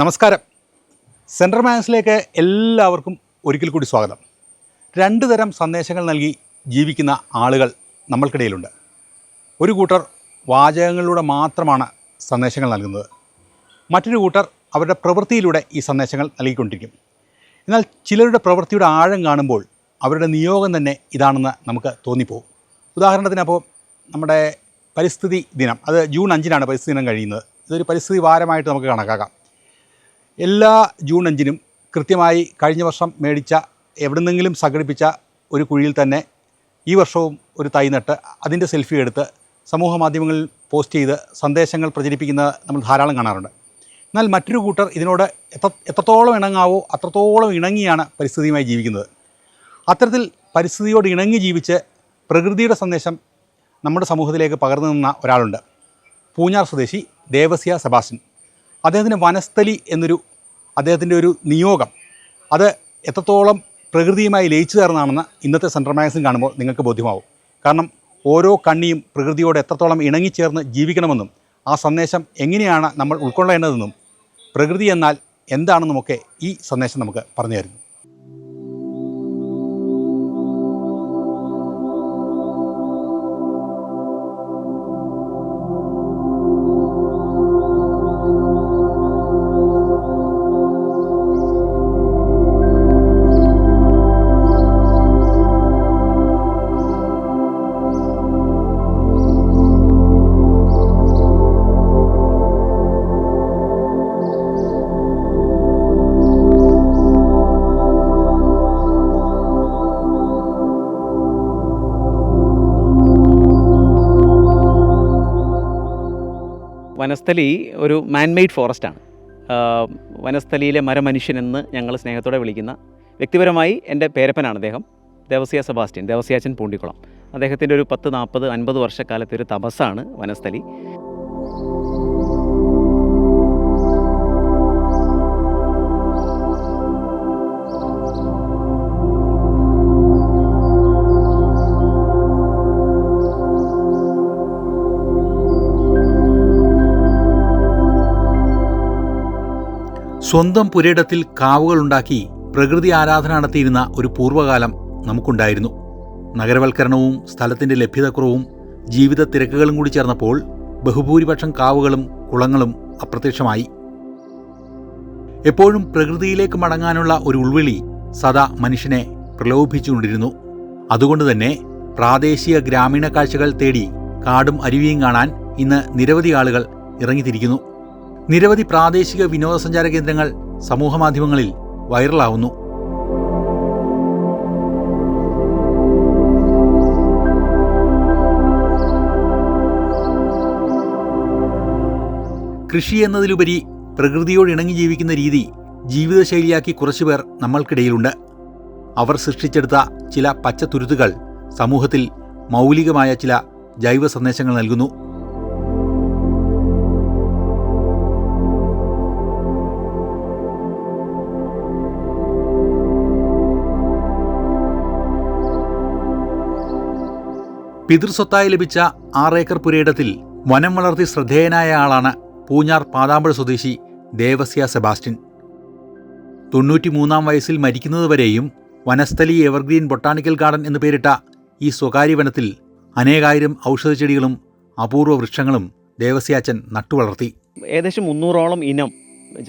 നമസ്കാരം. സെൻട്രൽ മാഗസിനിലേക്ക് എല്ലാവർക്കും ഒരിക്കൽ കൂടി സ്വാഗതം. രണ്ട് തരം സന്ദേശങ്ങൾ നൽകി ജീവിക്കുന്ന ആളുകൾ നമ്മൾക്കിടയിലുണ്ട്. ഒരു കൂട്ടർ വാചകങ്ങളിലൂടെ മാത്രമാണ് സന്ദേശങ്ങൾ നൽകുന്നത്. മറ്റൊരു കൂട്ടർ അവരുടെ പ്രവൃത്തിയിലൂടെ ഈ സന്ദേശങ്ങൾ നൽകിക്കൊണ്ടിരിക്കും. എന്നാൽ ചിലരുടെ പ്രവൃത്തിയുടെ ആഴം കാണുമ്പോൾ അവരുടെ നിയോഗം തന്നെ ഇതാണെന്ന് നമുക്ക് തോന്നിപ്പോകും. ഉദാഹരണത്തിന് അപ്പോൾ നമ്മുടെ പരിസ്ഥിതി ദിനം, അത് ജൂൺ 5-നാണ് പരിസ്ഥിതി ദിനം കഴിയുന്നത്. ഇതൊരു പരിസ്ഥിതി വാരമായിട്ട് നമുക്ക് കണക്കാക്കാം. എല്ലാ ജൂൺ 5-നും കൃത്യമായി കഴിഞ്ഞ വർഷം മേടിച്ച എവിടെന്നെങ്കിലും സംഘടിപ്പിച്ച ഒരു കുഴിയിൽ തന്നെ ഈ വർഷവും ഒരു തൈ നട്ട് അതിൻ്റെ സെൽഫി എടുത്ത് സമൂഹ മാധ്യമങ്ങളിൽ പോസ്റ്റ് ചെയ്ത് സന്ദേശങ്ങൾ പ്രചരിപ്പിക്കുന്നത് നമ്മൾ ധാരാളം കാണാറുണ്ട്. എന്നാൽ മറ്റൊരു കൂട്ടർ ഇതിനോട് എത്രത്തോളം ഇണങ്ങാവോ അത്രത്തോളം ഇണങ്ങിയാണ് പരിസ്ഥിതിയുമായി ജീവിക്കുന്നത്. അത്തരത്തിൽ പരിസ്ഥിതിയോട് ഇണങ്ങി ജീവിച്ച് പ്രകൃതിയുടെ സന്ദേശം നമ്മുടെ സമൂഹത്തിലേക്ക് പകർന്നു നിന്ന ഒരാളുണ്ട്. പൂഞ്ഞാർ സ്വദേശി ദേവസ്യ സെബാസ്റ്റ്യൻ. അദ്ദേഹത്തിന് വനസ്ഥലി എന്നൊരു അദ്ദേഹത്തിൻ്റെ ഒരു നിയോഗം, അത് എത്രത്തോളം പ്രകൃതിയുമായി ലയിച്ചു ചേർന്നാണെന്ന് ഇന്നത്തെ സെൻട്രൽ മാഗസിൻ കാണുമ്പോൾ നിങ്ങൾക്ക് ബോധ്യമാവും. കാരണം ഓരോ കണ്ണിയും പ്രകൃതിയോട് എത്രത്തോളം ഇണങ്ങിച്ചേർന്ന് ജീവിക്കണമെന്നും ആ സന്ദേശം എങ്ങനെയാണ് നമ്മൾ ഉൾക്കൊള്ളേണ്ടതെന്നും പ്രകൃതി എന്നാൽ എന്താണെന്നുമൊക്കെ ഈ സന്ദേശം നമുക്ക് പറഞ്ഞു തരുന്നു. വനസ്ഥലി ഒരു മാൻമെയ്ഡ് ഫോറസ്റ്റാണ്. വനസ്ഥലിയിലെ മരമനുഷ്യനെന്ന് ഞങ്ങൾ സ്നേഹത്തോടെ വിളിക്കുന്ന, വ്യക്തിപരമായി എൻ്റെ പേരപ്പനാണ് അദ്ദേഹം, ദേവസ്യ സെബാസ്റ്റ്യൻ, ദേവസ്യാച്ചൻ പൂണ്ടിക്കുളം. അദ്ദേഹത്തിൻ്റെ ഒരു 10, 40, 50 വർഷക്കാലത്തെ ഒരു തപസ്സാണ് വനസ്ഥലി. സ്വന്തം പുരയിടത്തിൽ കാവുകളുണ്ടാക്കി പ്രകൃതി ആരാധന നടത്തിയിരുന്ന ഒരു പൂർവ്വകാലം നമുക്കുണ്ടായിരുന്നു. നഗരവൽക്കരണവും സ്ഥലത്തിൻ്റെ ലഭ്യതക്കുറവും ജീവിത തിരക്കുകളും കൂടി ചേർന്നപ്പോൾ ബഹുഭൂരിപക്ഷം കാവുകളും കുളങ്ങളും അപ്രത്യക്ഷമായി. എപ്പോഴും പ്രകൃതിയിലേക്ക് മടങ്ങാനുള്ള ഒരു ഉൾവിളി സദാ മനുഷ്യനെ പ്രലോഭിച്ചുകൊണ്ടിരുന്നു. അതുകൊണ്ട് തന്നെ പ്രാദേശിക ഗ്രാമീണ കാഴ്ചകൾ തേടി കാടും അരുവിയും കാണാൻ ഇന്ന് നിരവധി ആളുകൾ ഇറങ്ങിത്തിരിക്കുന്നു. നിരവധി പ്രാദേശിക വിനോദസഞ്ചാര കേന്ദ്രങ്ങൾ സമൂഹമാധ്യമങ്ങളിൽ വൈറലാവുന്നു. കൃഷി എന്നതിലുപരി പ്രകൃതിയോട് ഇണങ്ങി ജീവിക്കുന്ന രീതി ജീവിതശൈലിയാക്കി കുറച്ചുപേർ നമ്മൾക്കിടയിലുണ്ട്. അവർ സൃഷ്ടിച്ചെടുത്ത ചില പച്ചത്തുരുത്തുകൾ സമൂഹത്തിൽ മൗലികമായ ചില ജൈവ സന്ദേശങ്ങൾ നൽകുന്നു. പിതൃസ്വത്തായി ലഭിച്ച 6 ഏക്കർ പുരയിടത്തിൽ വനം വളർത്തി ശ്രദ്ധേയനായ ആളാണ് പൂഞ്ഞാർ പാതാമ്പഴ സ്വദേശി ദേവസ്യ സെബാസ്റ്റ്യൻ. 93-ാം വയസ്സിൽ മരിക്കുന്നതുവരെയും വനസ്ഥലി എവർഗ്രീൻ ബൊട്ടാണിക്കൽ ഗാർഡൻ എന്ന് പേരിട്ട ഈ സ്വകാര്യ വനത്തിൽ അനേകായിരം ഔഷധച്ചെടികളും അപൂർവ വൃക്ഷങ്ങളും ദേവസ്യാച്ചൻ നട്ടുവളർത്തി. ഏകദേശം 300ഓളം ഇനം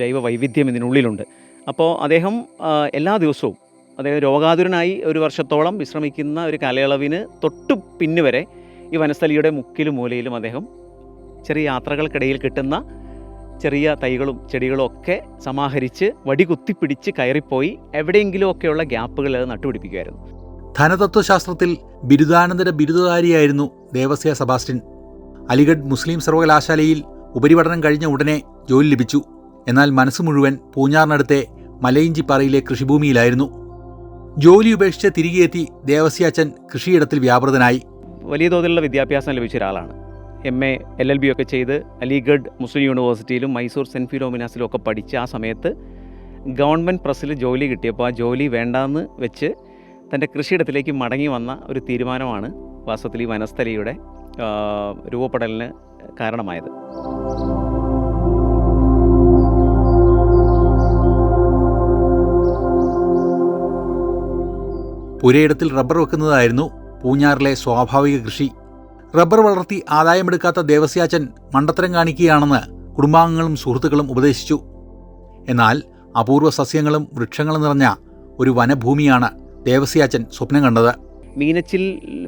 ജൈവ വൈവിധ്യം ഇതിനുള്ളിലുണ്ട്. അപ്പോൾ അദ്ദേഹം എല്ലാ ദിവസവും, അദ്ദേഹം രോഗാതുരനായി 1 വർഷത്തോളം വിശ്രമിക്കുന്ന ഒരു കാലയളവിന് തൊട്ടു പിന്നുവരെ ഈ വനസ്ഥലിയുടെ മുക്കിലും മൂലയിലും അദ്ദേഹം ചെറിയ യാത്രകൾക്കിടയിൽ കിട്ടുന്ന ചെറിയ തൈകളും ചെടികളും ഒക്കെ സമാഹരിച്ച് വടികുത്തിപ്പിടിച്ച് കയറിപ്പോയി എവിടെയെങ്കിലുമൊക്കെയുള്ള ഗ്യാപ്പുകൾ അത് നട്ടുപിടിപ്പിക്കുമായിരുന്നു. ധനതത്വശാസ്ത്രത്തിൽ ബിരുദാനന്തര ബിരുദധാരിയായിരുന്നു ദേവസ്യ സെബാസ്റ്റ്യൻ. അലിഗഡ് മുസ്ലിം സർവകലാശാലയിൽ ഉപരിപഠനം കഴിഞ്ഞ ഉടനെ ജോലി ലഭിച്ചു. എന്നാൽ മനസ്സ് മുഴുവൻ പൂഞ്ഞാറിനടുത്തെ മലയിഞ്ചിപ്പാറയിലെ കൃഷിഭൂമിയിലായിരുന്നു. ജോലി ഉപേക്ഷിച്ച് തിരികെ എത്തി ദേവസ്യാച്ചൻ കൃഷിയിടത്തിൽ വ്യാപൃതനായി. വലിയ തോതിലുള്ള വിദ്യാഭ്യാസം ലഭിച്ച ഒരാളാണ്. MA LLB ഒക്കെ ചെയ്ത് അലിഗഡ് മുസ്ലിം യൂണിവേഴ്സിറ്റിയിലും മൈസൂർ സെൻറ്റ് ഫിലോമിനാസിലും ഒക്കെ പഠിച്ച് ആ സമയത്ത് ഗവൺമെൻറ് പ്രസ്സിൽ ജോലി കിട്ടിയപ്പോൾ ആ ജോലി വേണ്ടാന്ന് വെച്ച് തൻ്റെ കൃഷിയിടത്തിലേക്ക് മടങ്ങി വന്ന ഒരു തീരുമാനമാണ് വാസ്തവത്തിൽ ഈ വനസ്ഥലിയുടെ രൂപപ്പെടലിന് കാരണമായത്. പുരയിടത്തിൽ റബ്ബർ വെക്കുന്നതായിരുന്നു പൂഞ്ഞാറിലെ സ്വാഭാവിക കൃഷി. റബ്ബർ വളർത്തി ആദായമെടുക്കാത്ത ദേവസ്യാച്ചൻ മണ്ടത്തരം കാണിക്കുകയാണെന്ന് കുടുംബാംഗങ്ങളും സുഹൃത്തുക്കളും ഉപദേശിച്ചു. എന്നാൽ അപൂർവ സസ്യങ്ങളും വൃക്ഷങ്ങളും നിറഞ്ഞ ഒരു വനഭൂമിയാണ് ദേവസ്യാച്ചൻ സ്വപ്നം കണ്ടത്. മീനച്ചിൽ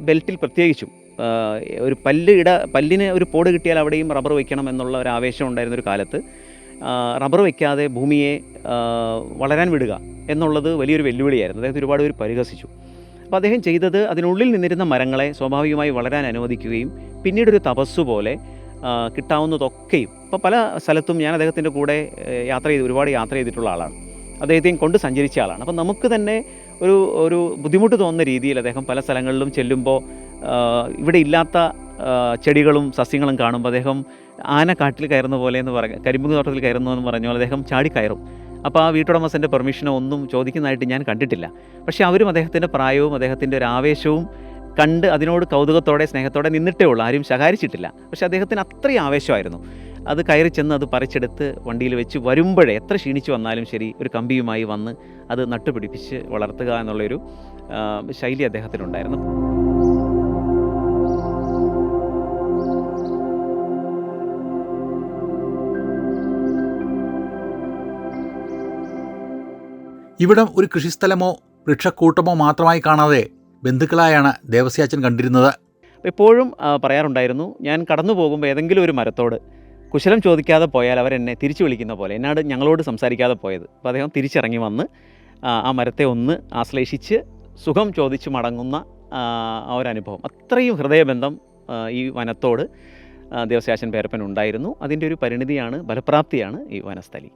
ബെൽറ്റിൽ പ്രത്യേകിച്ചും ഒരു പല്ലിന് ഒരു പോട് കിട്ടിയാൽ അവിടെയും റബ്ബർ വയ്ക്കണം എന്നുള്ള ഒരു ആവേശം ഉണ്ടായിരുന്നൊരു കാലത്ത് റബ്ബർ വയ്ക്കാതെ ഭൂമിയെ വളരാൻ വിടുക എന്നുള്ളത് വലിയൊരു വെല്ലുവിളിയായിരുന്നു. അദ്ദേഹത്തെ ഒരുപാട് പേര് പരിഹസിച്ചു. അപ്പോൾ അദ്ദേഹം ചെയ്തത് അതിനുള്ളിൽ നിന്നിരുന്ന മരങ്ങളെ സ്വാഭാവികമായി വളരാൻ അനുവദിക്കുകയും പിന്നീടൊരു തപസ്സു പോലെ കിട്ടാവുന്നതൊക്കെയും ഇപ്പോൾ പല സ്ഥലത്തും ഞാൻ അദ്ദേഹത്തിൻ്റെ കൂടെ ഒരുപാട് യാത്ര ചെയ്തിട്ടുള്ള ആളാണ്. അദ്ദേഹത്തെയും കൊണ്ട് സഞ്ചരിച്ച ആളാണ്. അപ്പം നമുക്ക് തന്നെ ഒരു ബുദ്ധിമുട്ട് തോന്നുന്ന രീതിയിൽ അദ്ദേഹം പല സ്ഥലങ്ങളിലും ചെല്ലുമ്പോൾ ഇവിടെ ഇല്ലാത്ത ചെടികളും സസ്യങ്ങളും കാണുമ്പോൾ അദ്ദേഹം ആന കാട്ടിൽ കയറുന്ന പോലെ എന്ന് പറഞ്ഞ കരിമ്പുങ്ങ് തോട്ടത്തിൽ കയറുന്നു എന്ന് പറഞ്ഞാൽ അദ്ദേഹം ചാടിക്കയറും. അപ്പോൾ ആ വീട്ടുടമസ്ഥൻ്റെ പെർമിഷനോ ഒന്നും ചോദിക്കുന്നതായിട്ട് ഞാൻ കണ്ടിട്ടില്ല. പക്ഷേ അവരും അദ്ദേഹത്തിൻ്റെ പ്രായവും അദ്ദേഹത്തിൻ്റെ ഒരു ആവേശവും കണ്ട് അതിനോട് കൗതുകത്തോടെ സ്നേഹത്തോടെ നിന്നിട്ടേ ഉള്ളൂ. ആരും ശകാരിച്ചിട്ടില്ല. പക്ഷേ അദ്ദേഹത്തിന് അത്രയും ആവേശമായിരുന്നു. അത് കയറി ചെന്ന് അത് പറിച്ചെടുത്ത് വണ്ടിയിൽ വെച്ച് വരുമ്പോഴേ എത്ര ക്ഷീണിച്ച് വന്നാലും ശരി ഒരു കമ്പിയുമായി വന്ന് അത് നട്ടുപിടിപ്പിച്ച് വളർത്തുക എന്നുള്ളൊരു ശൈലി അദ്ദേഹത്തിനുണ്ടായിരുന്നു. ഇവിടം ഒരു കൃഷിസ്ഥലമോ വൃക്ഷക്കൂട്ടമോ മാത്രമായി കാണാതെ ബന്ധുക്കളായാണ് ദേവസ്യാച്ചൻ കണ്ടിരുന്നത്. എപ്പോഴും പറയാറുണ്ടായിരുന്നു, ഞാൻ കടന്നു പോകുമ്പോൾ ഏതെങ്കിലും ഒരു മരത്തോട് കുശലം ചോദിക്കാതെ പോയാൽ അവരെന്നെ തിരിച്ചു വിളിക്കുന്ന പോലെ ഞങ്ങളോട് സംസാരിക്കാതെ പോയത്. അപ്പോൾ അദ്ദേഹം തിരിച്ചിറങ്ങി വന്ന് ആ മരത്തെ ഒന്ന് ആശ്ലേഷിച്ച് സുഖം ചോദിച്ച് മടങ്ങുന്ന ആ ഒരു അനുഭവം, അത്രയും ഹൃദയബന്ധം ഈ വനത്തോട് ദേവസ്യാച്ചൻ പേരപ്പൻ ഉണ്ടായിരുന്നു. അതിൻ്റെ ഒരു പരിണിതിയാണ്, ഫലപ്രാപ്തിയാണ് ഈ വനസ്ഥലി.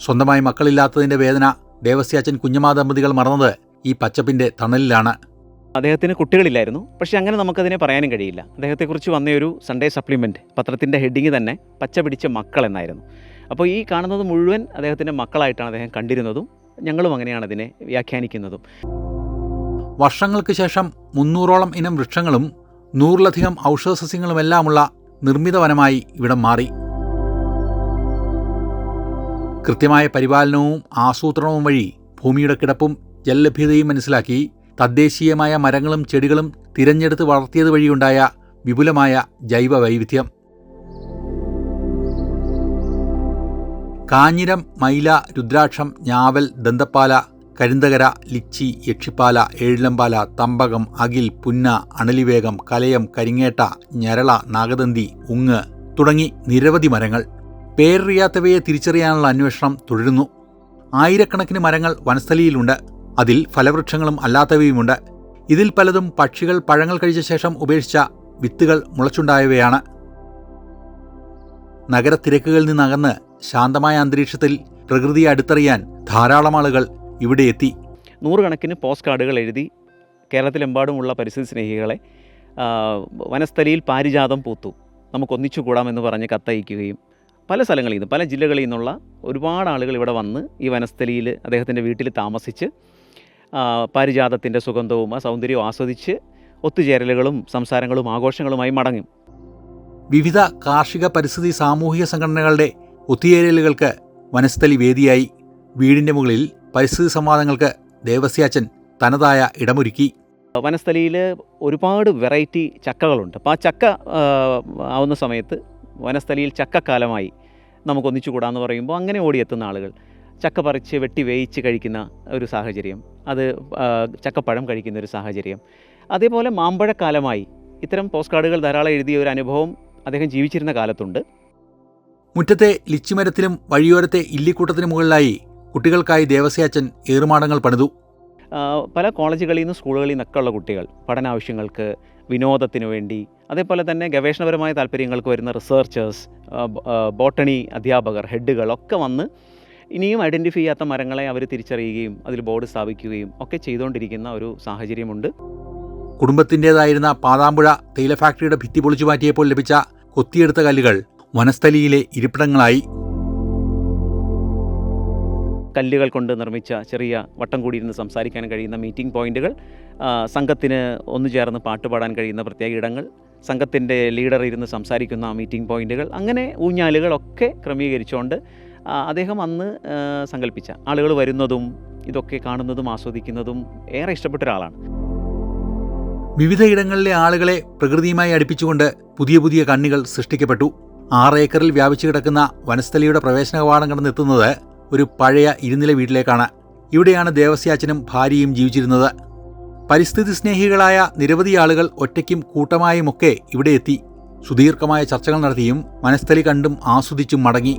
സ്വന്തമായി മക്കളില്ലാത്തതിൻ്റെ വേദന ദേവസ്യാച്ചൻ കുഞ്ഞമ്മാ ദമ്പതികൾ മറന്നത് ഈ പച്ചപ്പിൻ്റെ തണലിലാണ്. അദ്ദേഹത്തിന് കുട്ടികളില്ലായിരുന്നു. പക്ഷേ അങ്ങനെ നമുക്കതിനെ പറയാനും കഴിയില്ല. അദ്ദേഹത്തെക്കുറിച്ച് വന്നൊരു സൺഡേ സപ്ലിമെൻറ്റ് പത്രത്തിൻ്റെ ഹെഡിങ് തന്നെ പച്ച പിടിച്ച മക്കൾ എന്നായിരുന്നു. അപ്പോൾ ഈ കാണുന്നത് മുഴുവൻ അദ്ദേഹത്തിൻ്റെ മക്കളായിട്ടാണ് അദ്ദേഹം കണ്ടിരുന്നതും ഞങ്ങളും അങ്ങനെയാണ് അതിനെ വ്യാഖ്യാനിക്കുന്നതും. വർഷങ്ങൾക്ക് ശേഷം 300ഓളം ഇനം വൃക്ഷങ്ങളും 100ലധികം ഔഷധസസ്യങ്ങളുമെല്ലാമുള്ള നിർമ്മിത വനമായി ഇവിടം മാറി. കൃത്യമായ പരിപാലനവും ആസൂത്രണവും വഴി ഭൂമിയുടെ കിടപ്പും ജലലഭ്യതയും മനസ്സിലാക്കി തദ്ദേശീയമായ മരങ്ങളും ചെടികളും തിരഞ്ഞെടുത്ത് വളർത്തിയത് വഴിയുണ്ടായ വിപുലമായ ജൈവ വൈവിധ്യം. കാഞ്ഞിരം, മൈല, രുദ്രാക്ഷം, ഞാവൽ, ദന്തപ്പാല, കരിന്തകര, ലിച്ചി, യക്ഷിപ്പാല, ഏഴിലമ്പാല, തമ്പകം, അകിൽ, പുന്ന, അണലിവേഗം, കലയം, കരിങ്ങേട്ട, ഞരള, നാഗദന്തി, ഉങ്ങ് തുടങ്ങി നിരവധി മരങ്ങൾ. പേരറിയാത്തവയെ തിരിച്ചറിയാനുള്ള അന്വേഷണം തുടരുന്നു. ആയിരക്കണക്കിന് മരങ്ങൾ വനസ്ഥലിയിലുണ്ട്. അതിൽ ഫലവൃക്ഷങ്ങളും അല്ലാത്തവയുമുണ്ട്. ഇതിൽ പലതും പക്ഷികൾ പഴങ്ങൾ കഴിച്ച ശേഷം ഉപേക്ഷിച്ച വിത്തുകൾ മുളച്ചുണ്ടായവയാണ്. നഗരത്തിരക്കുകളിൽ നിന്നകന്ന് ശാന്തമായ അന്തരീക്ഷത്തിൽ പ്രകൃതിയെ അടുത്തറിയാൻ ധാരാളം ആളുകൾ ഇവിടെ എത്തി. 100 കണക്കിന് പോസ്റ്റ് കാർഡുകൾ എഴുതി കേരളത്തിലെമ്പാടുമുള്ള പരിസ്ഥിതി സ്നേഹികളെ വനസ്ഥലിയിൽ പാരിജാതം പൂത്തു, നമുക്കൊന്നിച്ചു കൂടാമെന്ന് പറഞ്ഞ് കത്തയക്കുകയും പല സ്ഥലങ്ങളിൽ നിന്ന്, പല ജില്ലകളിൽ നിന്നുള്ള ഒരുപാട് ആളുകൾ ഇവിടെ വന്ന് ഈ വനസ്ഥലിയിൽ അദ്ദേഹത്തിൻ്റെ വീട്ടിൽ താമസിച്ച് പാരിജാതത്തിൻ്റെ സുഗന്ധവും ആ സൗന്ദര്യവും ആസ്വദിച്ച് ഒത്തുചേരലുകളും സംസാരങ്ങളും ആഘോഷങ്ങളുമായി മടങ്ങും. വിവിധ കാർഷിക, പരിസ്ഥിതി, സാമൂഹിക സംഘടനകളുടെ ഒത്തുചേരലുകൾക്ക് വനസ്ഥലി വേദിയായി. വീടിൻ്റെ മുകളിൽ പരിസ്ഥിതി സംവാദങ്ങൾക്ക് ദേവസ്യാച്ചൻ തനതായ ഇടമൊരുക്കി. വനസ്ഥലിയിൽ ഒരുപാട് വെറൈറ്റി ചക്കകളുണ്ട്. അപ്പോൾ ആ ചക്ക ആവുന്ന സമയത്ത് വനസ്ഥലിയിൽ ചക്കക്കാലമായി നമുക്കൊന്നിച്ചു കൂടാമെന്ന് പറയുമ്പോൾ അങ്ങനെ ഓടിയെത്തുന്ന ആളുകൾ ചക്ക പറിച്ച് വെട്ടി വേയിച്ച് കഴിക്കുന്ന ഒരു സാഹചര്യം, അത് ചക്കപ്പഴം കഴിക്കുന്ന ഒരു സാഹചര്യം. അതേപോലെ മാമ്പഴക്കാലമായി ഇത്തരം പോസ്റ്റ് കാർഡുകൾ ധാരാളം എഴുതിയ ഒരു അനുഭവം അദ്ദേഹം ജീവിച്ചിരുന്ന കാലത്തുണ്ട്. മുറ്റത്തെ ലിച്ചിമരത്തിലും വഴിയോരത്തെ ഇല്ലിക്കൂട്ടത്തിനു മുകളിലായി കുട്ടികൾക്കായി ദേവസ്യാച്ചൻ ഏറുമാടങ്ങൾ പണിതു. പല കോളേജുകളിൽ നിന്നും സ്കൂളുകളിൽ നിന്നൊക്കെ ഉള്ള കുട്ടികൾ പഠനാവശ്യങ്ങൾക്ക്, വിനോദത്തിനു വേണ്ടി, അതേപോലെ തന്നെ ഗവേഷണപരമായ താല്പര്യങ്ങൾക്ക് വരുന്ന റിസർച്ചേഴ്സ്, ബോട്ടണി അധ്യാപകർ, ഹെഡുകൾ ഒക്കെ വന്ന് ഇനിയും ഐഡൻറ്റിഫൈ ചെയ്യാത്ത മരങ്ങളെ അവർ തിരിച്ചറിയുകയും അതിൽ ബോർഡ് സ്ഥാപിക്കുകയും ഒക്കെ ചെയ്തുകൊണ്ടിരിക്കുന്ന ഒരു സാഹചര്യമുണ്ട്. കുടുംബത്തിൻ്റേതായിരുന്ന പാതാമ്പുഴ തേയില ഫാക്ടറിയുടെ ഭിത്തി പൊളിച്ചു മാറ്റിയപ്പോൾ ലഭിച്ച കൊത്തിയെടുത്ത കല്ലുകൾ വനസ്ഥലിയിലെ ഇരിപ്പിടങ്ങളായി. കല്ലുകൾ കൊണ്ട് നിർമ്മിച്ച ചെറിയ വട്ടം കൂടിയിരുന്ന് സംസാരിക്കാൻ കഴിയുന്ന മീറ്റിംഗ് പോയിന്റുകൾ, സംഘത്തിന് ഒന്നു ചേർന്ന് പാട്ടുപാടാൻ കഴിയുന്ന പ്രത്യേക ഇടങ്ങൾ, സംഘത്തിൻ്റെ ലീഡർ ഇരുന്ന് സംസാരിക്കുന്ന മീറ്റിംഗ് പോയിന്റുകൾ, അങ്ങനെ ഊഞ്ഞാലുകളൊക്കെ ക്രമീകരിച്ചുകൊണ്ട് അദ്ദേഹം അന്ന് സങ്കല്പിച്ച ആളുകൾ വരുന്നതും ഇതൊക്കെ കാണുന്നതും ആസ്വദിക്കുന്നതും ഏറെ ഇഷ്ടപ്പെട്ട ഒരാളാണ്. വിവിധയിടങ്ങളിലെ ആളുകളെ പ്രകൃതിയുമായി അടുപ്പിച്ചുകൊണ്ട് പുതിയ പുതിയ കണ്ണികൾ സൃഷ്ടിക്കപ്പെട്ടു. 6 ഏക്കറിൽ വ്യാപിച്ചു കിടക്കുന്ന വനസ്ഥലിയുടെ പ്രവേശന കവാടം കടന്നെത്തുന്നത് ഒരു പഴയ ഇരുനില വീട്ടിലേക്കാണ്. ഇവിടെയാണ് ദേവസ്യാച്ചനും ഭാര്യയും ജീവിച്ചിരുന്നത്. പരിസ്ഥിതി സ്നേഹികളായ നിരവധി ആളുകൾ ഒറ്റയ്ക്കും കൂട്ടമായുമൊക്കെ ഇവിടെ എത്തി സുദീർഘമായ ചർച്ചകൾ നടത്തിയും വനസ്ഥലി കണ്ടും ആസ്വദിച്ചും മടങ്ങി.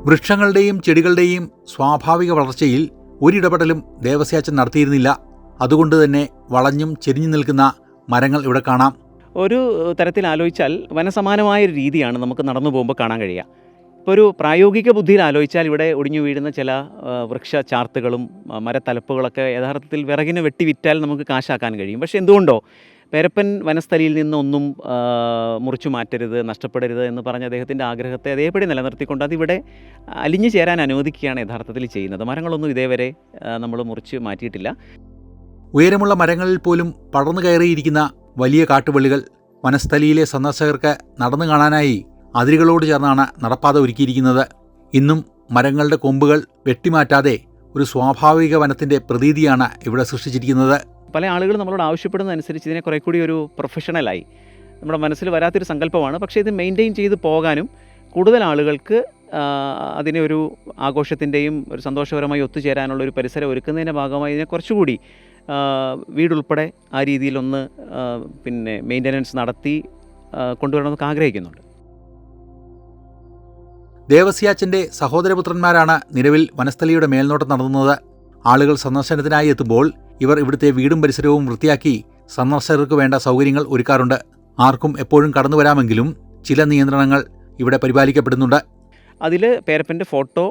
വൃക്ഷങ്ങളുടെയും ചെടികളുടെയും സ്വാഭാവിക വളർച്ചയിൽ ഒരിടപെടലും ദേവസ്യാച്ചൻ നടത്തിയിരുന്നില്ല. അതുകൊണ്ട് തന്നെ വളഞ്ഞും ചെരിഞ്ഞു നിൽക്കുന്ന മരങ്ങൾ ഇവിടെ കാണാം. ഒരു തരത്തിൽ ആലോചിച്ചാൽ വനസമാനമായൊരു രീതിയാണ് നമുക്ക് നടന്നു പോകുമ്പോൾ കാണാൻ കഴിയുക. ഇപ്പോൾ ഒരു പ്രായോഗിക ബുദ്ധിയിൽ ആലോചിച്ചാൽ ഇവിടെ ഒടിഞ്ഞു വീഴുന്ന ചില വൃക്ഷ ചാർത്തുകളും മരത്തലപ്പുകളൊക്കെ യഥാർത്ഥത്തിൽ വിറകിന് വെട്ടി വിറ്റാൽ നമുക്ക് കാശാക്കാൻ കഴിയും. പക്ഷേ എന്തുകൊണ്ടോ പേരപ്പൻ വനസ്ഥലിയിൽ നിന്നൊന്നും മുറിച്ചു മാറ്റരുത്, നഷ്ടപ്പെടരുത് എന്ന് പറഞ്ഞ അദ്ദേഹത്തിൻ്റെ ആഗ്രഹത്തെ അതേപടി നിലനിർത്തിക്കൊണ്ട് അതിവിടെ അലിഞ്ഞു ചേരാൻ അനുവദിക്കുകയാണ് യഥാർത്ഥത്തിൽ ചെയ്യുന്നത്. മരങ്ങളൊന്നും ഇതേവരെ നമ്മൾ മുറിച്ച് മാറ്റിയിട്ടില്ല. ഉയരമുള്ള മരങ്ങളിൽ പോലും പടർന്നു കയറിയിരിക്കുന്ന വലിയ കാട്ടുവള്ളികൾ വനസ്ഥലിയിലെ സന്ദർശകർക്ക് നടന്നു കാണാനായി അതിരുകളോട് ചേർന്നാണ് നടപ്പാത ഒരുക്കിയിരിക്കുന്നത്. ഇന്നും മരങ്ങളുടെ കൊമ്പുകൾ വെട്ടിമാറ്റാതെ ഒരു സ്വാഭാവിക വനത്തിൻ്റെ പ്രതീതിയാണ് ഇവിടെ സൃഷ്ടിച്ചിരിക്കുന്നത്. പല ആളുകളും നമ്മളോട് ആവശ്യപ്പെടുന്നതനുസരിച്ച് ഇതിനെ കുറേ കൂടി ഒരു പ്രൊഫഷണലായി നമ്മുടെ മനസ്സിൽ വരാത്തൊരു സങ്കല്പമാണ്. പക്ഷേ ഇത് മെയിൻറ്റെയിൻ ചെയ്ത് പോകാനും കൂടുതൽ ആളുകൾക്ക് അതിനെ ഒരു ആഘോഷത്തിൻ്റെയും ഒരു സന്തോഷകരമായി ഒത്തുചേരാനുള്ള ഒരു പരിസരം ഒരുക്കുന്നതിൻ്റെ ഭാഗമായി ഇതിനെ കുറച്ചുകൂടി വീടുൾപ്പെടെ ആ രീതിയിലൊന്ന് മെയിൻ്റനൻസ് നടത്തി കൊണ്ടുവരണമെന്നൊക്കെ ആഗ്രഹിക്കുന്നുണ്ട്. ദേവസ്യാച്ചൻ്റെ സഹോദരപുത്രന്മാരാണ് നിലവിൽ വനസ്ഥലിയുടെ മേൽനോട്ടം നടത്തുന്നത്. ആളുകൾ സന്ദർശനത്തിനായി എത്തുമ്പോൾ ഇവർ ഇവിടുത്തെ വീടും പരിസരവും വൃത്തിയാക്കി സന്ദർശകർക്ക് വേണ്ട സൗകര്യങ്ങൾ ഒരുക്കാറുണ്ട്. ആർക്കും എപ്പോഴും കടന്നു വരാമെങ്കിലും ചില നിയന്ത്രണങ്ങൾ ഇവിടെ പരിപാലിക്കപ്പെടുന്നുണ്ട്. അതിൽ പേരപ്പൻ്റെ ഫോട്ടോ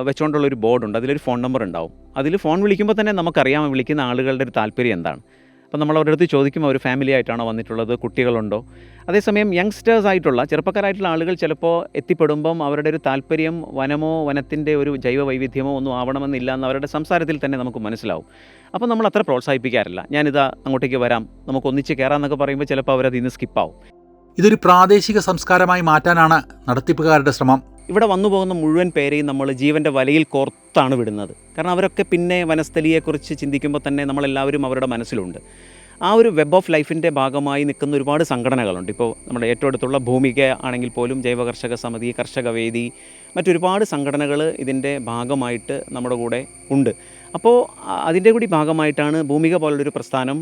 വെച്ചുകൊണ്ടുള്ളൊരു ബോർഡുണ്ട്. അതിലൊരു ഫോൺ നമ്പർ ഉണ്ടാവും. അതിൽ ഫോൺ വിളിക്കുമ്പോൾ തന്നെ നമുക്കറിയാം വിളിക്കുന്ന ആളുകളുടെ ഒരു താല്പര്യം എന്താണ്. അപ്പോൾ നമ്മൾ അവരുടെ അടുത്ത് ചോദിക്കും അവർ ഫാമിലി ആയിട്ടാണോ വന്നിട്ടുള്ളത്, കുട്ടികളുണ്ടോ. അതേസമയം യങ്സ്റ്റേഴ്സ് ആയിട്ടുള്ള ചെറുപ്പക്കാരായിട്ടുള്ള ആളുകൾ ചിലപ്പോൾ എത്തിപ്പെടുമ്പം അവരുടെ ഒരു താല്പര്യം വനമോ വനത്തിൻ്റെ ഒരു ജൈവ വൈവിധ്യമോ ഒന്നും ആവണമെന്നില്ല എന്ന് അവരുടെ സംസാരത്തിൽ തന്നെ നമുക്ക് മനസ്സിലാവും. അപ്പോൾ നമ്മൾ അത്ര പ്രോത്സാഹിപ്പിക്കാറില്ല. ഞാനിതാ അങ്ങോട്ടേക്ക് വരാം, നമുക്ക് ഒന്നിച്ച് കയറാമെന്നൊക്കെ പറയുമ്പോൾ ചിലപ്പോൾ അവരതിൽ നിന്ന് സ്കിപ്പാവും. ഇതൊരു പ്രാദേശിക സംസ്കാരമായി മാറ്റാനാണ് നടത്തിപ്പുകാരുടെ ശ്രമം. ഇവിടെ വന്നു പോകുന്ന മുഴുവൻ പേരെയും നമ്മൾ ജീവൻ്റെ വലയിൽ കോർത്താണ് വിടുന്നത്. കാരണം അവരൊക്കെ പിന്നെ വനസ്ഥലിയെക്കുറിച്ച് ചിന്തിക്കുമ്പോൾ തന്നെ നമ്മളെല്ലാവരും അവരുടെ മനസ്സിലുണ്ട്. ആ ഒരു വെബ് ഓഫ് ലൈഫിൻ്റെ ഭാഗമായി നിൽക്കുന്ന ഒരുപാട് സംഘടനകളുണ്ട്. ഇപ്പോൾ നമ്മുടെ ഏറ്റവും അടുത്തുള്ള ഭൂമിക ആണെങ്കിൽ പോലും ജൈവ കർഷക സമിതി, കർഷകവേദി, മറ്റൊരുപാട് സംഘടനകൾ ഇതിൻ്റെ ഭാഗമായിട്ട് നമ്മുടെ കൂടെ ഉണ്ട്. അപ്പോൾ അതിൻ്റെ കൂടി ഭാഗമായിട്ടാണ് ഭൂമിക പോലുള്ളൊരു പ്രസ്ഥാനം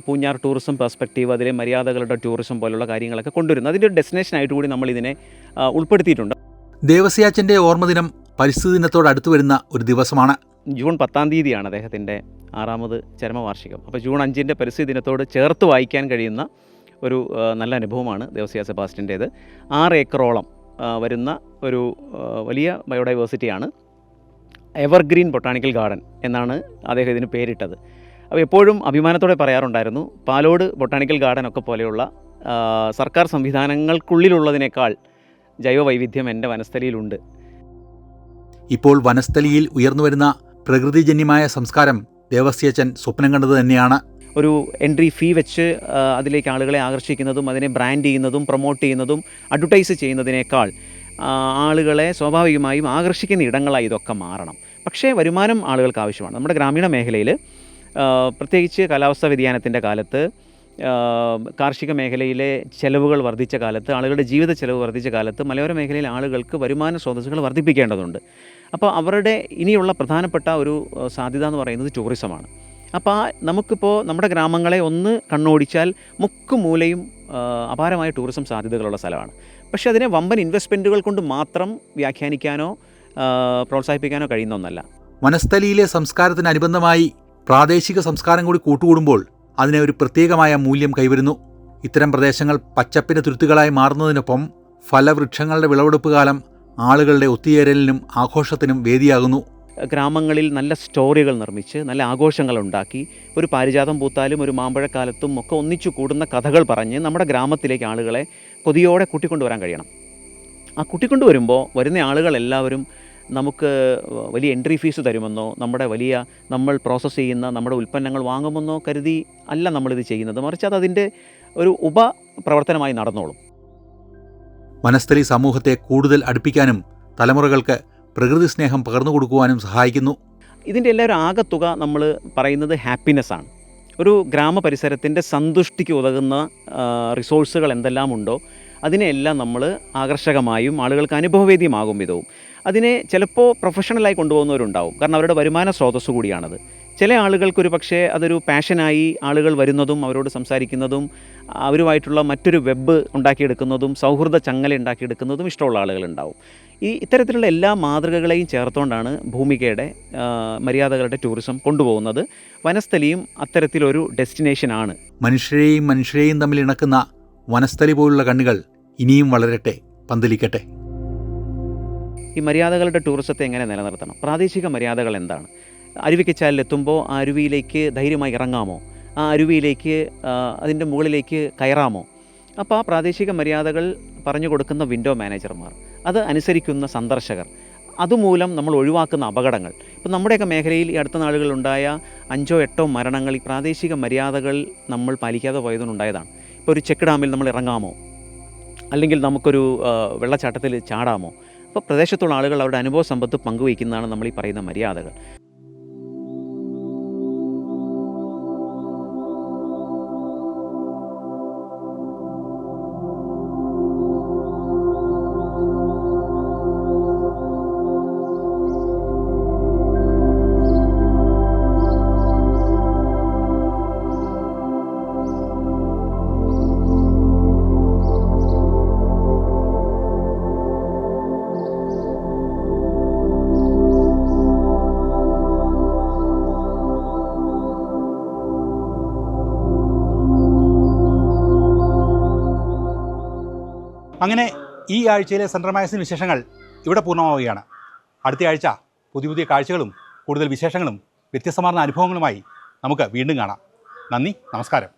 പൂഞ്ഞാർ ടൂറിസം പെർസ്പെക്റ്റീവ്, അതിലെ മര്യാദകളുടെ ടൂറിസം പോലുള്ള കാര്യങ്ങളൊക്കെ കൊണ്ടുവരുന്നത്. അതിൻ്റെ ഒരു ഡെസ്റ്റിനേഷനായിട്ട് കൂടി നമ്മളിതിനെ ഉൾപ്പെടുത്തിയിട്ടുണ്ട്. ദേവസ്യാച്ചൻ്റെ ഓർമ്മദിനം പരിസ്ഥിതി ദിനത്തോടടുത്ത് വരുന്ന ഒരു ദിവസമാണ്. ജൂൺ 10-ാം തീയതിയാണ് അദ്ദേഹത്തിൻ്റെ 6ാമത് ചരമവാർഷികം. അപ്പോൾ ജൂൺ 5-ൻ്റെ പരിസ്ഥിതി ദിനത്തോട് ചേർത്ത് വായിക്കാൻ കഴിയുന്ന ഒരു നല്ല അനുഭവമാണ് ദേവസ്യ സെബാസ്റ്റ്യൻ്റേത്. 6 ഏക്കറോളം വരുന്ന ഒരു വലിയ ബയോഡൈവേഴ്സിറ്റിയാണ്. എവർഗ്രീൻ ബൊട്ടാണിക്കൽ ഗാർഡൻ എന്നാണ് അദ്ദേഹം ഇതിന് പേരിട്ടത്. അപ്പോൾ എപ്പോഴും അഭിമാനത്തോടെ പറയാറുണ്ടായിരുന്നു, പാലോട് ബൊട്ടാണിക്കൽ ഗാർഡനൊക്കെ പോലെയുള്ള സർക്കാർ സംവിധാനങ്ങൾക്കുള്ളിലുള്ളതിനേക്കാൾ ജൈവ വൈവിധ്യം എൻ്റെ വനസ്ഥലിയിലുണ്ട്. ഇപ്പോൾ വനസ്ഥലിയിൽ ഉയർന്നുവരുന്ന പ്രകൃതിജന്യമായ സംസ്കാരം ദേവസ്യാച്ചൻ സ്വപ്നം കണ്ടത് തന്നെയാണ്. ഒരു എൻട്രി ഫീ വെച്ച് അതിലേക്ക് ആളുകളെ ആകർഷിക്കുന്നതും അതിനെ ബ്രാൻഡ് ചെയ്യുന്നതും പ്രൊമോട്ട് ചെയ്യുന്നതും അഡ്വർടൈസ് ചെയ്യുന്നതിനേക്കാൾ ആളുകളെ സ്വാഭാവികമായും ആകർഷിക്കുന്ന ഇടങ്ങളായി ഇതൊക്കെ മാറണം. പക്ഷേ വരുമാനം ആളുകൾക്ക് ആവശ്യമാണ്. നമ്മുടെ ഗ്രാമീണ മേഖലയിൽ പ്രത്യേകിച്ച് കാലാവസ്ഥാ വ്യതിയാനത്തിൻ്റെ കാലത്ത്, കാർഷിക മേഖലയിലെ ചെലവുകൾ വർദ്ധിച്ച കാലത്ത്, ആളുകളുടെ ജീവിത ചെലവ് വർദ്ധിച്ച കാലത്ത് മലയോര മേഖലയിലെ ആളുകൾക്ക് വരുമാന സ്രോതസ്സുകൾ വർദ്ധിപ്പിക്കേണ്ടതുണ്ട്. അപ്പോൾ അവരുടെ ഇനിയുള്ള പ്രധാനപ്പെട്ട ഒരു സാധ്യത എന്ന് പറയുന്നത് ടൂറിസമാണ്. അപ്പോൾ നമുക്കിപ്പോൾ നമ്മുടെ ഗ്രാമങ്ങളെ ഒന്ന് കണ്ണോടിച്ചാൽ മുക്കുമൂലയും അപാരമായ ടൂറിസം സാധ്യതകളുള്ള സ്ഥലമാണ്. പക്ഷേ അതിനെ വമ്പൻ ഇൻവെസ്റ്റ്മെൻറ്റുകൾ കൊണ്ട് മാത്രം വ്യാഖ്യാനിക്കാനോ പ്രോത്സാഹിപ്പിക്കാനോ കഴിയുന്ന ഒന്നല്ല. വനസ്ഥലിയിലെ സംസ്കാരത്തിനനുബന്ധമായി പ്രാദേശിക സംസ്കാരം കൂടി കൂട്ടുകൂടുമ്പോൾ അതിനെ ഒരു പ്രത്യേകമായ മൂല്യം കൈവരുന്നു. ഇത്തരം പ്രദേശങ്ങൾ പച്ചപ്പിന് തുരുത്തുകളായി മാറുന്നതിനൊപ്പം ഫലവൃക്ഷങ്ങളുടെ വിളവെടുപ്പ് കാലം ആളുകളുടെ ഒത്തുചേരലിനും ആഘോഷത്തിനും വേദിയാകുന്നു. ഗ്രാമങ്ങളിൽ നല്ല സ്റ്റോറികൾ നിർമ്മിച്ച് നല്ല ആഘോഷങ്ങൾ ഉണ്ടാക്കി ഒരു പാരിജാതം പൂത്താലും ഒരു മാമ്പഴക്കാലത്തും ഒക്കെ ഒന്നിച്ചു കൂടുന്ന കഥകൾ പറഞ്ഞ് നമ്മുടെ ഗ്രാമത്തിലേക്ക് ആളുകളെ കൊതിയോടെ കൂട്ടിക്കൊണ്ടുവരാൻ കഴിയണം. ആ കൂട്ടിക്കൊണ്ടുവരുമ്പോൾ വരുന്ന ആളുകളെല്ലാവരും നമുക്ക് വലിയ എൻട്രി ഫീസ് തരുമെന്നോ നമ്മൾ പ്രോസസ്സ് ചെയ്യുന്ന നമ്മുടെ ഉൽപ്പന്നങ്ങൾ വാങ്ങുമെന്നോ കരുതി അല്ല നമ്മളിത് ചെയ്യുന്നത്. മറിച്ച് അതിൻ്റെ ഒരു ഉപപ്രവർത്തനമായി നടന്നോളും. വനസ്ഥലി സമൂഹത്തെ കൂടുതൽ അടുപ്പിക്കാനും തലമുറകൾക്ക് പ്രകൃതി സ്നേഹം പകർന്നു കൊടുക്കുവാനും സഹായിക്കുന്നു. ഇതിൻ്റെ എല്ലാവരും ആകത്തുക നമ്മൾ പറയുന്നത് ഹാപ്പിനെസ്സാണ്. ഒരു ഗ്രാമപരിസരത്തിൻ്റെ സന്തുഷ്ടിക്ക് ഉതകുന്ന റിസോഴ്സുകൾ എന്തെല്ലാം ഉണ്ടോ അതിനെയെല്ലാം നമ്മൾ ആകർഷകമായും ആളുകൾക്ക് അനുഭവവേദ്യമാകും വിധവും അതിനെ ചിലപ്പോൾ പ്രൊഫഷണലായി കൊണ്ടുപോകുന്നവരുണ്ടാവും. കാരണം അവരുടെ വരുമാന സ്രോതസ്സ് കൂടിയാണത്. ചില ആളുകൾക്കൊരു പക്ഷേ അതൊരു പാഷനായി ആളുകൾ വരുന്നതും അവരോട് സംസാരിക്കുന്നതും അവരുമായിട്ടുള്ള മറ്റൊരു വെബ് ഉണ്ടാക്കിയെടുക്കുന്നതും സൗഹൃദ ചങ്ങല ഉണ്ടാക്കിയെടുക്കുന്നതും ഇഷ്ടമുള്ള ആളുകളുണ്ടാവും. ഇത്തരത്തിലുള്ള എല്ലാ മാതൃകകളെയും ചേർത്തുകൊണ്ടാണ് ഭൂമികയുടെ മര്യാദകളുടെ ടൂറിസം കൊണ്ടുപോകുന്നത്. വനസ്ഥലിയും അത്തരത്തിലൊരു ഡെസ്റ്റിനേഷനാണ്. മനുഷ്യരെയും തമ്മിൽ ഇണക്കുന്ന വനസ്ഥലി പോലുള്ള കണ്ണുകൾ ഇനിയും വളരട്ടെ, പന്തലിക്കട്ടെ. ഈ മര്യാദകളുടെ ടൂറിസത്തെ എങ്ങനെ നിലനിർത്തണം? പ്രാദേശിക മര്യാദകൾ എന്താണ്? അരുവിക്കച്ചാലിലെത്തുമ്പോൾ ആ അരുവിയിലേക്ക് ധൈര്യമായി ഇറങ്ങാമോ? ആ അരുവിയിലേക്ക് അതിൻ്റെ മുകളിലേക്ക് കയറാമോ? അപ്പോൾ ആ പ്രാദേശിക മര്യാദകൾ പറഞ്ഞു കൊടുക്കുന്ന വിൻഡോ മാനേജർമാർ, അത് അനുസരിക്കുന്ന സന്ദർശകർ, അതുമൂലം നമ്മൾ ഒഴിവാക്കുന്ന അപകടങ്ങൾ. ഇപ്പം നമ്മുടെയൊക്കെ മേഖലയിൽ ഈ അടുത്ത നാളുകളിലുണ്ടായ 5-8 മരണങ്ങൾ ഈ പ്രാദേശിക മര്യാദകൾ നമ്മൾ പാലിക്കാതെ പോയതിനുണ്ടായതാണ്. ഇപ്പോൾ ഒരു ചെക്ക് ഡാമിൽ നമ്മൾ ഇറങ്ങാമോ? അല്ലെങ്കിൽ നമുക്കൊരു വെള്ളച്ചാട്ടത്തിൽ ചാടാമോ? അപ്പോൾ പ്രദേശത്തുള്ള ആളുകൾ അവരുടെ അനുഭവ സമ്പത്ത് പങ്കുവയ്ക്കുന്നതാണ് നമ്മൾ ഈ പറയുന്ന മര്യാദകൾ. അങ്ങനെ ഈ ആഴ്ചയിലെ സെൻട്രൽ മാഗസിൻ വിശേഷങ്ങൾ ഇവിടെ പൂർണ്ണമാവുകയാണ്. അടുത്ത ആഴ്ച പുതിയ കാഴ്ചകളും കൂടുതൽ വിശേഷങ്ങളും വ്യത്യസ്തമാർന്ന അനുഭവങ്ങളുമായി നമുക്ക് വീണ്ടും കാണാം. നന്ദി, നമസ്കാരം.